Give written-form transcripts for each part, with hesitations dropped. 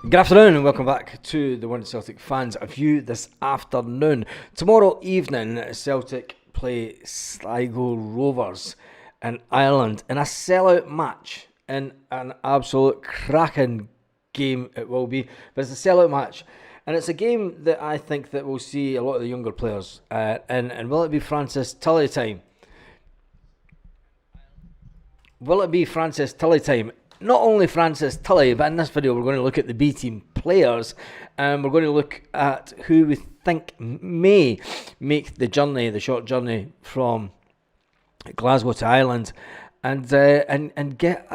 Good afternoon and welcome back to the One Celtic Fans View this afternoon. Tomorrow evening, Celtic play Sligo Rovers in Ireland in a sellout match, in an absolute cracking game it will be. But it's a sellout match, and it's a game that I think that we'll see a lot of the younger players and will it be Francis Tully time? Will it be Francis Tully time? Not only Francis Tully, but in this video we're going to look at the B team players, and we're going to look at who we think may make the journey, the short journey from Glasgow to Ireland, and get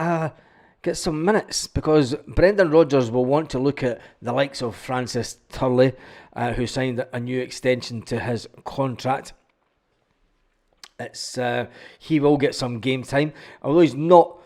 some minutes, because Brendan Rodgers will want to look at the likes of Francis Tully, who signed a new extension to his contract. He will get some game time, although he's not.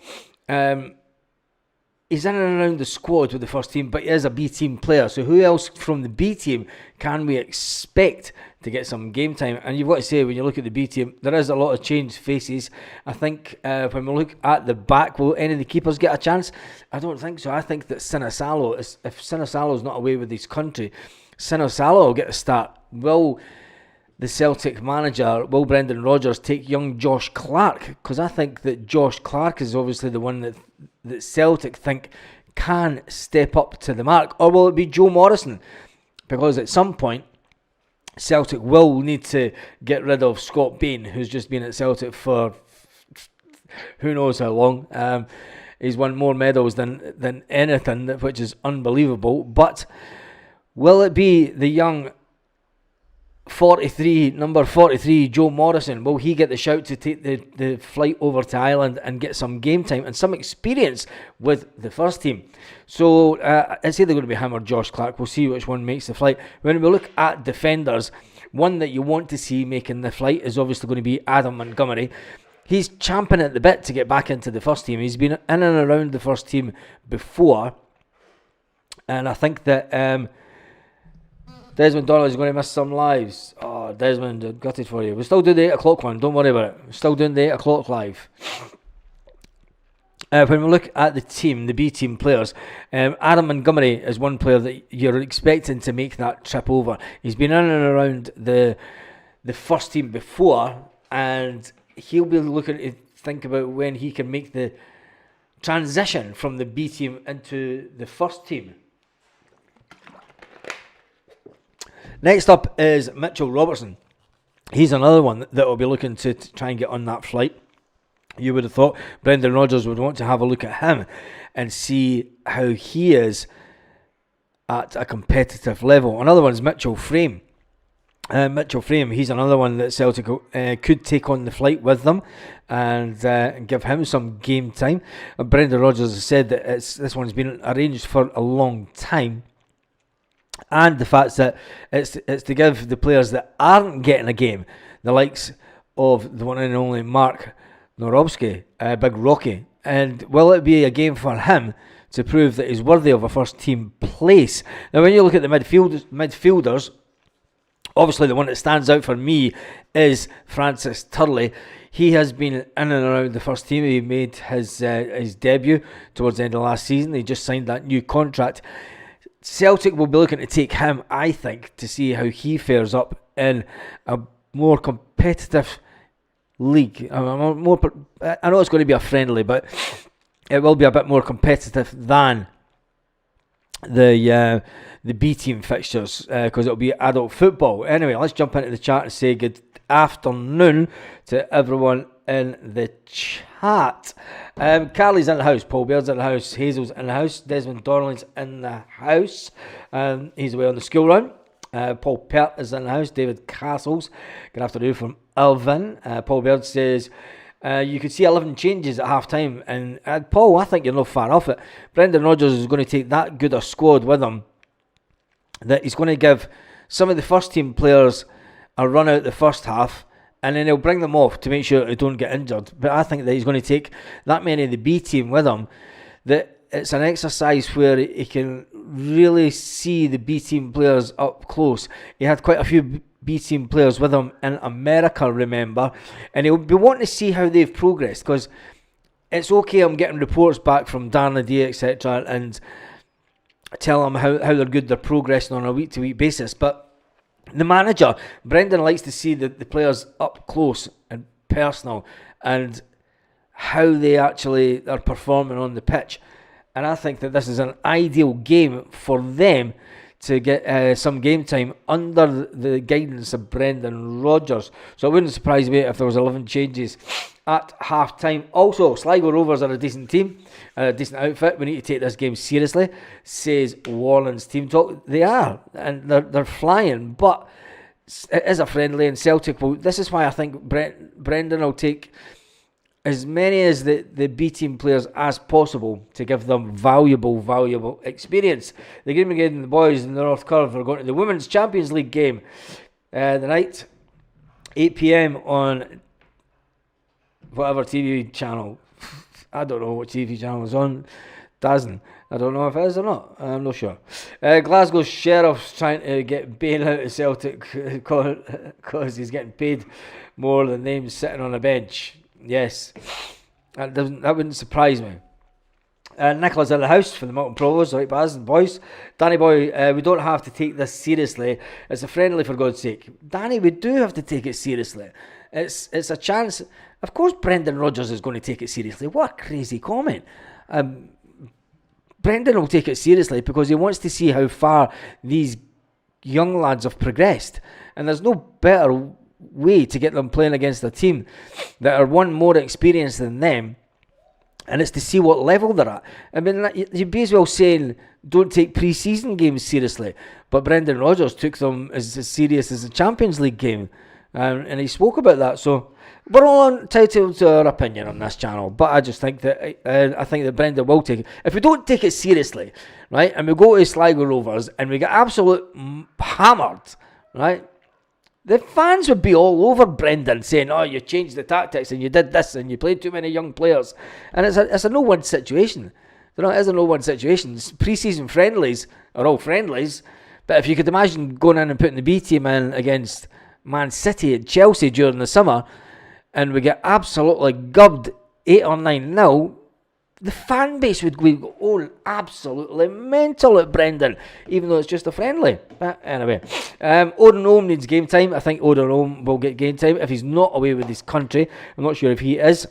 He's in and around the squad with the first team, but he is a B team player. So who else from the B team can we expect to get some game time? And you've got to say, when you look at the B team, there is a lot of changed faces. I think when we look at the back, will any of the keepers get a chance? I don't think so. I think that Sinisalo, if Sinisalo's not away with his country, Sinisalo will get a start. Will the Celtic manager, will Brendan Rodgers take young Josh Clark? Because I think that Josh Clark is obviously the one that Celtic think can step up to the mark. Or will it be Joe Morrison? Because at some point, Celtic will need to get rid of Scott Bain, who's just been at Celtic for who knows how long. He's won more medals than anything, which is unbelievable. But will it be the young number 43, Joe Morrison? Will he get the shout to take the flight over to Ireland and get some game time and some experience with the first team? So it's either going to be him or Josh Clark. We'll see which one makes the flight. When we look at defenders, one that you want to see making the flight is obviously going to be Adam Montgomery. He's champing at the bit to get back into the first team. He's been in and around the first team before, and I think that Desmond Donnelly is going to miss some lives. Oh, Desmond, gutted for you. We're still doing the 8 o'clock one, don't worry about it. We're still doing the 8 o'clock live. When we look at the team, the B team players, Adam Montgomery is one player that you're expecting to make that trip over. He's been in and around the first team before, and he'll be looking to think about when he can make the transition from the B team into the first team. Next up is Mitchell Robertson. He's another one that will be looking to try and get on that flight. You would have thought Brendan Rodgers would want to have a look at him and see how he is at a competitive level. Another one is Mitchell Frame. Mitchell Frame, he's another one that Celtic could take on the flight with them and give him some game time. Brendan Rodgers has said that this one's been arranged for a long time. And the fact that it's to give the players that aren't getting a game, the likes of the one and only Mark Norowski, Big Rocky. And will it be a game for him to prove that he's worthy of a first team place? Now, when you look at the midfielders, obviously the one that stands out for me is Francis Tully. He has been in and around the first team. He made his debut towards the end of last season. He just signed that new contract. Celtic will be looking to take him, I think, to see how he fares up in a more competitive league. I know it's going to be a friendly, but it will be a bit more competitive than the B team fixtures, because it'll be adult football. Anyway, let's jump into the chat and say good afternoon to everyone in the chat. Carly's in the house, Paul Baird's in the house, Hazel's in the house, Desmond Donnelly's in the house, he's away on the school run. Paul Pert is in the house, David Castles, good afternoon from Elvin. Paul Baird says you could see 11 changes at half time, and Paul, I think you're not far off it. Brendan Rodgers is going to take that good a squad with him that he's going to give some of the first team players a run out the first half, and then he'll bring them off to make sure they don't get injured. But I think that he's going to take that many of the B team with him, that it's an exercise where he can really see the B team players up close. He had quite a few B team players with him in America, remember, and he'll be wanting to see how they've progressed, because it's okay, I'm getting reports back from Darnley, etc., and tell them how they're good, they're progressing on a week-to-week basis. But the manager, Brendan, likes to see the players up close and personal and how they actually are performing on the pitch. And I think that this is an ideal game for them to get some game time under the guidance of Brendan Rodgers. So it wouldn't surprise me if there was 11 changes at half-time. Also, Sligo Rovers are a decent team, a decent outfit. We need to take this game seriously, says Warland's team talk. They are, and they're flying, but it is a friendly, and Celtic will. This is why I think Brendan will take as many as the B team players as possible to give them valuable experience. The game again, the boys in the North Curve are going to the Women's Champions League game the night, 8 p.m. on whatever TV channel. I don't know what TV channel is on. Doesn't. I don't know if it is or not. I'm not sure. Glasgow Sheriff's trying to get Bain out of Celtic because he's getting paid more than them sitting on a bench. Yes, that wouldn't surprise me. Nicola's in the house for the Milton Provos, right, Baz and boys. Danny boy, we don't have to take this seriously. It's a friendly, for God's sake. Danny, we do have to take it seriously. It's a chance. Of course, Brendan Rodgers is going to take it seriously. What a crazy comment. Brendan will take it seriously because he wants to see how far these young lads have progressed, and there's no better way to get them playing against a team that are one more experienced than them, and it's to see what level they're at. I mean, you'd be as well saying don't take pre-season games seriously, but Brendan Rodgers took them as serious as the Champions League game, and he spoke about that. So we're all entitled to our opinion on this channel, but I just think that I think that Brendan will take it. If we don't take it seriously, right, and we go to Sligo Rovers and we get absolute hammered, right, the fans would be all over Brendan saying, oh, you changed the tactics and you did this and you played too many young players. And it's a no-win situation. It is a no-win situation. Pre-season friendlies are all friendlies. But if you could imagine going in and putting the B team in against Man City and Chelsea during the summer and we get absolutely gubbed 8 or 9-0, the fan base would go absolutely mental at Brendan, even though it's just a friendly. But anyway, Odin Ohm needs game time. I think Odin Ohm will get game time if he's not away with his country. I'm not sure if he is.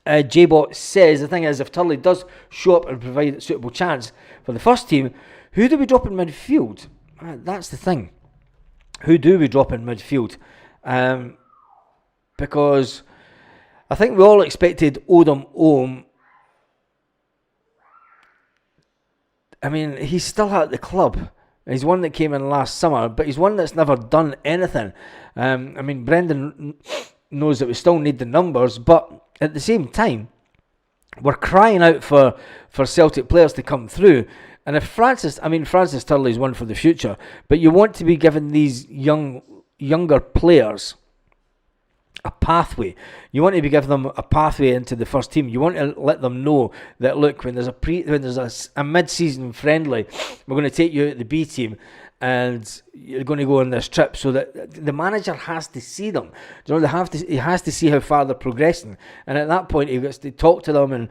J-Bot says, the thing is, if Turley does show up and provide a suitable chance for the first team, who do we drop in midfield? That's the thing. Who do we drop in midfield? Because I think we all expected Odin Ohm. I mean, he's still at the club. He's one that came in last summer, but he's one that's never done anything. I mean, Brendan knows that we still need the numbers, but at the same time, we're crying out for Celtic players to come through. And if Francis Turley's one for the future, but you want to be giving these younger players a pathway. You want to be giving them a pathway into the first team. You want to let them know that, look, when there's a mid-season friendly, we're going to take you out the B team and you're going to go on this trip, so that the manager has to see them. You know, he has to see how far they're progressing, and at that point he gets to talk to them and,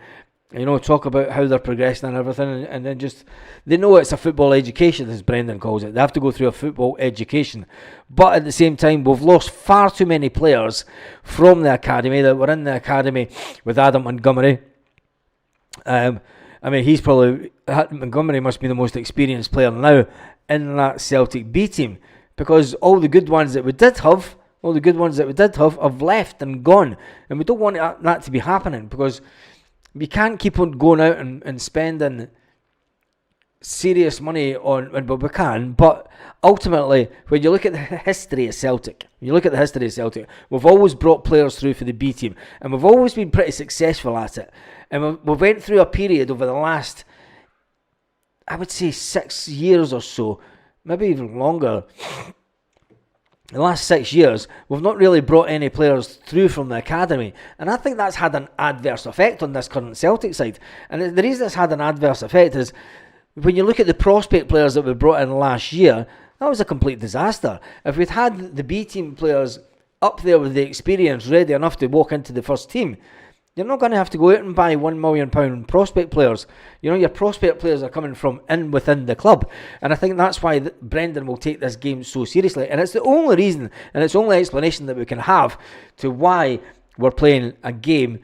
you know, talk about how they're progressing and everything, and then just, they know it's a football education, as Brendan calls it. They have to go through a football education. But at the same time, we've lost far too many players from the academy that were in the academy with Adam Montgomery. I mean, Montgomery must be the most experienced player now in that Celtic B team, because all the good ones that we did have have left and gone, and we don't want that to be happening, because we can't keep on going out and spending serious money on, well, we can, but ultimately, when you look at the history of Celtic, we've always brought players through for the B team, and we've always been pretty successful at it. And we went through a period over the last, I would say, 6 years or so, maybe even longer. The last 6 years, we've not really brought any players through from the academy. And I think that's had an adverse effect on this current Celtic side. And the reason it's had an adverse effect is, when you look at the prospect players that we brought in last year, that was a complete disaster. If we'd had the B team players up there with the experience ready enough to walk into the first team, You're not going to have to go out and buy £1 million prospect players. Your prospect players are coming from within the club. And I think that's why Brendan will take this game so seriously. And it's the only reason, and it's the only explanation that we can have to why we're playing a game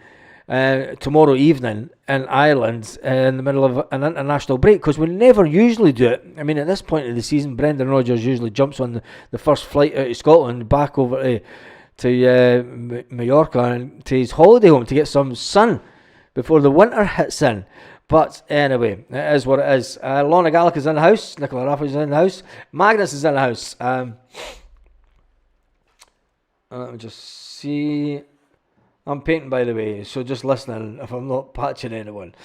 tomorrow evening in Ireland in the middle of an international break, because we never usually do it. I mean, at this point of the season, Brendan Rodgers usually jumps on the first flight out of Scotland back over to Mallorca and to his holiday home to get some sun before the winter hits in. But anyway, it is what it is. Lorna Gallic is in the house. Nicola Raffles is in the house. Magnus is in the house. Let me just see. I'm painting, by the way, so just listening if I'm not patching anyone.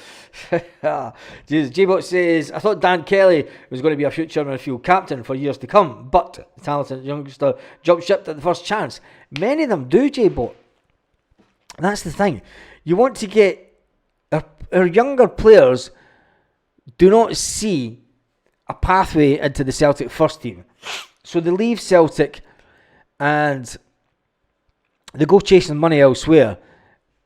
Jesus, G-Bot says, I thought Dan Kelly was going to be a future midfield captain for years to come, but the talented youngster jumped ship at the first chance. Many of them do, J-Bot. That's the thing. You want to get... Our younger players do not see a pathway into the Celtic first team. So they leave Celtic and they go chasing money elsewhere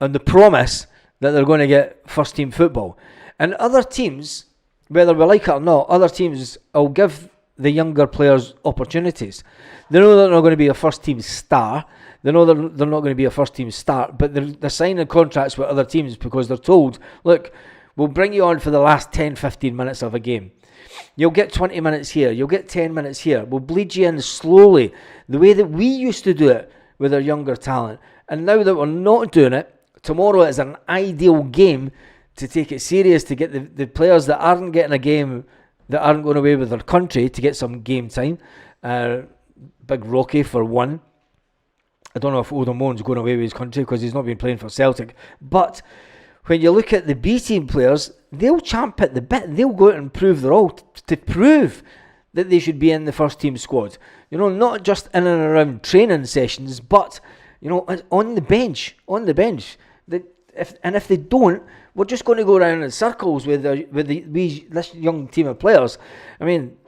on the promise that they're going to get first team football. And other teams, whether we like it or not, other teams will give the younger players opportunities. They know they're not going to be a first team star. They know they're not going to be a first team start, but they're signing contracts with other teams because they're told, look, we'll bring you on for the last 10, 15 minutes of a game. You'll get 20 minutes here. You'll get 10 minutes here. We'll bleed you in slowly, the way that we used to do it with our younger talent. And now that we're not doing it, tomorrow is an ideal game to take it serious, to get the players that aren't getting a game, that aren't going away with their country, to get some game time. Big Rocky for one. I don't know if Odomone's going away with his country because he's not been playing for Celtic. But when you look at the B team players, they'll champ at the bit. They'll go out and prove their all to prove that they should be in the first team squad. Not just in and around training sessions, but on the bench. If they don't, we're just going to go around in circles with this young team of players. I mean,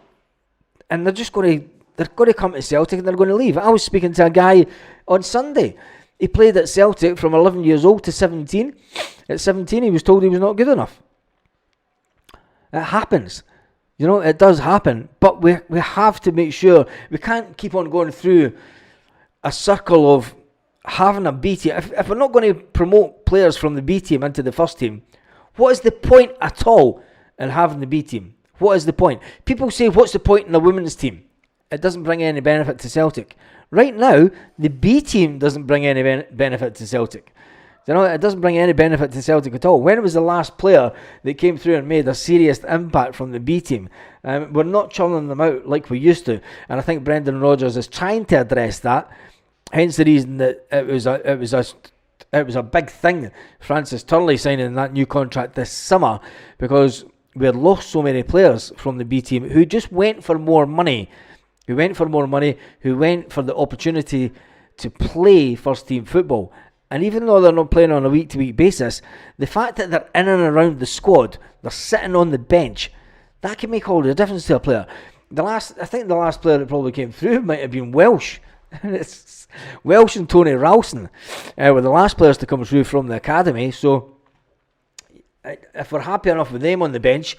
and they're going to come to Celtic and they're going to leave. I was speaking to a guy on Sunday. He played at Celtic from 11 years old to 17. At 17, he was told he was not good enough. It happens. It does happen. But we have to make sure we can't keep on going through a circle of having a B team. If we're not going to promote players from the B team into the first team, what is the point at all in having the B team? What is the point? People say, what's the point in the women's team? It doesn't bring any benefit to Celtic. Right now, the B team doesn't bring any benefit to Celtic. It doesn't bring any benefit to Celtic at all. When was the last player that came through and made a serious impact from the B team? We're not churning them out like we used to. And I think Brendan Rodgers is trying to address that. Hence the reason that it was a big thing, Francis Turley signing that new contract this summer, because we had lost so many players from the B team who just went for more money. Who went for the opportunity to play first team football. And even though they're not playing on a week-to-week basis, the fact that they're in and around the squad, they're sitting on the bench, that can make all the difference to a player. I think the last player that probably came through might have been Welsh. Welsh and Tony Ralston were the last players to come through from the academy. So if we're happy enough with them on the bench,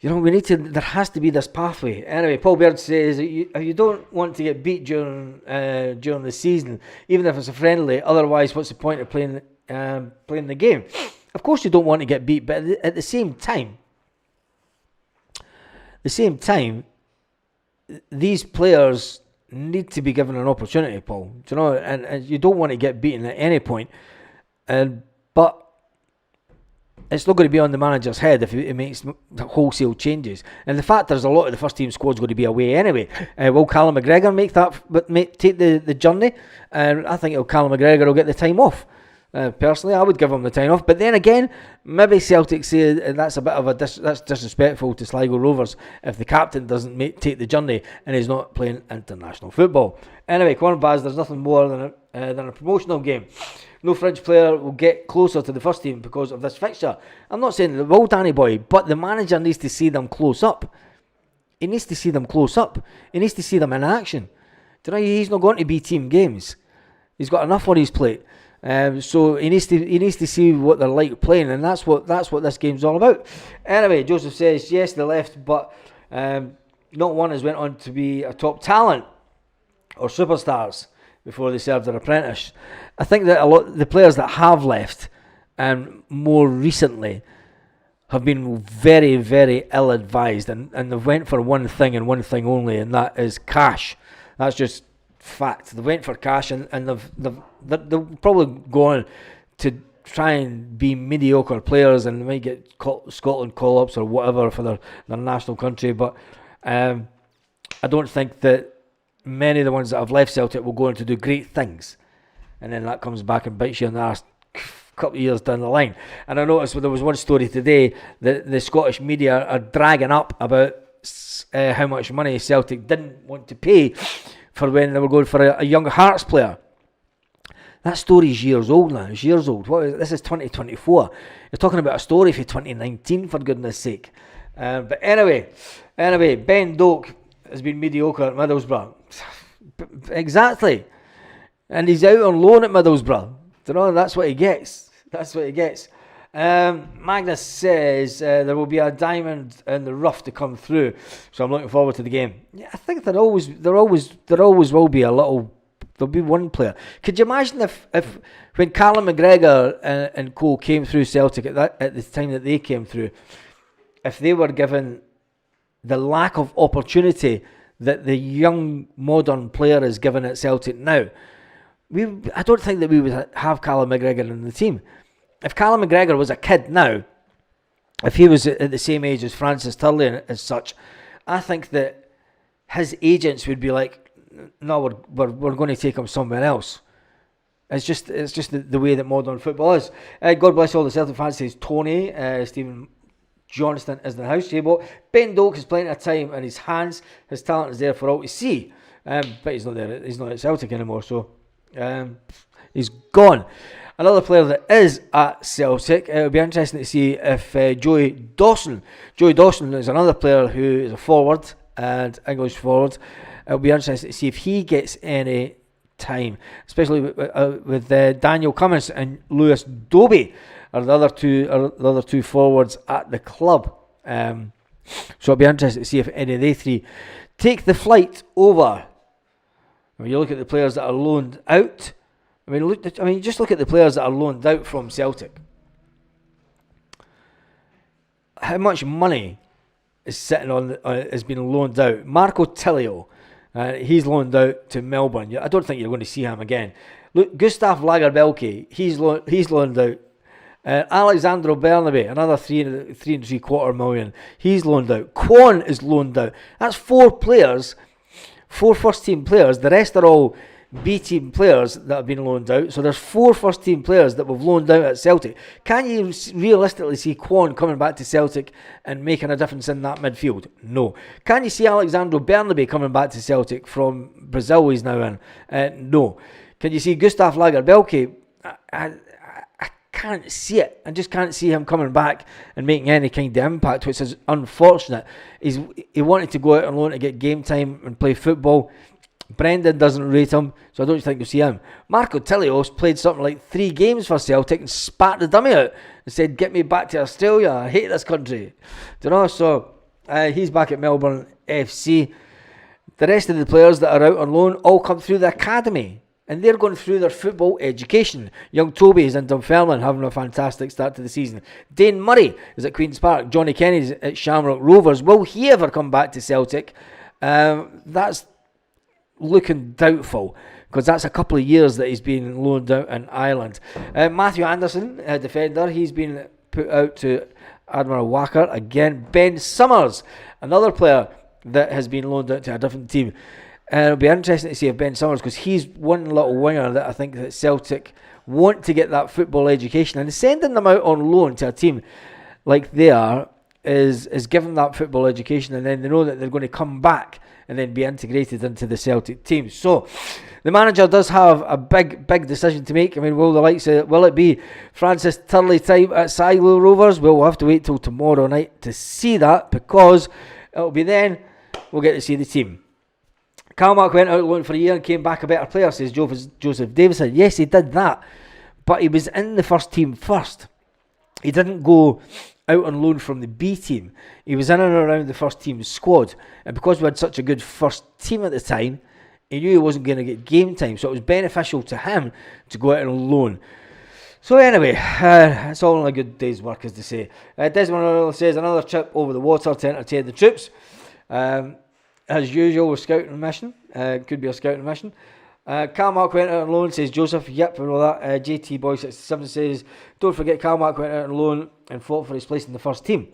there has to be this pathway. Anyway, Paul Baird says you don't want to get beat during the season, even if it's a friendly. Otherwise, what's the point of playing the game? Of course, you don't want to get beat, but at the same time, these players need to be given an opportunity, Paul. And you don't want to get beaten at any point. But it's not going to be on the manager's head if he makes wholesale changes. And the fact there's a lot of the first team squad's going to be away anyway. Will Callum McGregor take the journey? I think Callum McGregor will get the time off. Personally, I would give him the time off. But then again, maybe Celtic say that's a bit of that's disrespectful to Sligo Rovers if the captain doesn't take the journey and he's not playing international football. Anyway, come on, Baz, there's nothing more than a promotional game. No French player will get closer to the first team because of this fixture. I'm not saying they will, Danny Boy, but the manager needs to see them close up. He needs to see them close up. He needs to see them in action. He's not going to be team games. He's got enough on his plate. So he needs to see what they're like playing, and that's what this game's all about. Anyway, Joseph says yes, they left, but not one has went on to be a top talent or superstars before they served their apprentice. I think that a lot of the players that have left, and more recently, have been very, very ill-advised, and they've went for one thing and one thing only, and that is cash. That's just fact. They went for cash, and they'll probably go on to try and be mediocre players, and they might get Scotland call-ups or whatever for their national country, but I don't think that many of the ones that have left Celtic will go on to do great things, and then that comes back and bites you in the arse couple of years down the line. And I noticed there was one story today that the Scottish media are dragging up about how much money Celtic didn't want to pay for when they were going for a young Hearts player. That story is years old now. It's years old. This is 2024. You're talking about a story for 2019, for goodness sake. But anyway, Ben Doak has been mediocre at Middlesbrough. Exactly. And he's out on loan at Middlesbrough. That's what he gets. Magnus says there will be a diamond in the rough to come through, so I'm looking forward to the game. Yeah, I think there always will be a little. There'll be one player. Could you imagine if when Callum McGregor and co came through Celtic at the time that they came through, if they were given the lack of opportunity that the young modern player is given at Celtic now, I don't think that we would have Callum McGregor in the team. If Callum McGregor was a kid now, if he was at the same age as Francis Turley and as such, I think that his agents would be like, no, we're going to take him somewhere else. It's just the way that modern football is. God bless all the Celtic fans, says Tony. Stephen Johnston is in the house table. Ben Doak has plenty of time in his hands. His talent is there for all to see. But he's not there. He's not at Celtic anymore, so he's gone. Another player that is at Celtic, it'll be interesting to see if Joey Dawson is another player who is a forward, and English forward. It'll be interesting to see if he gets any time, especially with Daniel Cummins and Lewis Dobbie are the other two forwards at the club. So it'll be interesting to see if any of they three take the flight over. When you look at the players that are loaned out, just look at the players that are loaned out from Celtic. How much money is sitting on has been loaned out? Marco Tilio, he's loaned out to Melbourne. I don't think you're going to see him again. Look, Gustav Lagerbielke, he's loaned out. Alexandro Bernabe, another 3.75 million. He's loaned out. Kwon is loaned out. That's 4 players. 4 first team players. The rest are all B team players that have been loaned out. So there's 4 first team players that we've loaned out at Celtic. Can you realistically see Kwon coming back to Celtic and making a difference in that midfield? No. Can you see Alexandro Bernabe coming back to Celtic from Brazil he's now in? No. Can you see Gustav Lagerbielke? I can't see it. I just can't see him coming back and making any kind of impact, which is unfortunate. He wanted to go out on loan to get game time and play football. Brendan doesn't rate him, so I don't think you'll see him. Marco Tilios played something like 3 games for Celtic and spat the dummy out and said, "Get me back to Australia, I hate this country." Do you know? So he's back at Melbourne FC. The rest of the players that are out on loan all come through the academy, and they're going through their football education. Young Toby is in Dunfermline, having a fantastic start to the season. Dane Murray is at Queen's Park. Johnny Kennedy's at Shamrock Rovers. Will he ever come back to Celtic? That's looking doubtful, because that's a couple of years that he's been loaned out in Ireland. Matthew Anderson, a defender, he's been put out to Admiral Wacker again. Ben Summers, another player that has been loaned out to a different team. It'll be interesting to see if Ben Summers, because he's one little winger that I think that Celtic want to get that football education, and sending them out on loan to a team like they are is giving that football education, and then they know that they're going to come back and then be integrated into the Celtic team. So the manager does have a big decision to make. Will it be Francis Turley time at Sligo Rovers? We'll have to wait till tomorrow night to see that, because it'll be then we'll get to see the team. Kalmark went out on loan for a year and came back a better player, says Joseph Davison. Yes, he did that, but he was in the first team first. He didn't go out on loan from the B team. He was in and around the first team squad, and because we had such a good first team at the time, he knew he wasn't going to get game time, so it was beneficial to him to go out on loan. So anyway, it's all in a good day's work, as they say. Desmond says another trip over the water to entertain the troops. As usual, we're scouting mission. Could be a scouting mission. Carmark went out on loan, says Joseph. Yep, we know that. JT Boy 67 says, don't forget Carmark went out on loan and fought for his place in the first team.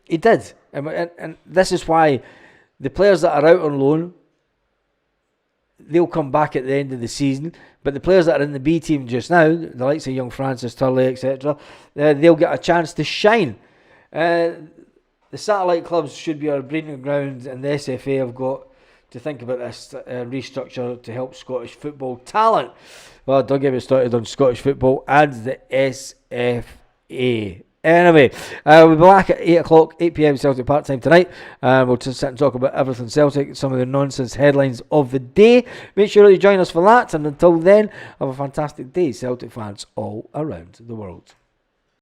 He did. And this is why the players that are out on loan, they'll come back at the end of the season. But the players that are in the B team just now, the likes of young Francis Turley, etc., they'll get a chance to shine. The satellite clubs should be our breeding ground, and the SFA have got to think about this restructure to help Scottish football talent. Well, don't get me started on Scottish football and the SFA. Anyway, we'll be back at 8 o'clock, 8 p.m. Celtic Park time tonight. We'll just sit and talk about everything Celtic, some of the nonsense headlines of the day. Make sure that you join us for that, and until then, have a fantastic day, Celtic fans all around the world.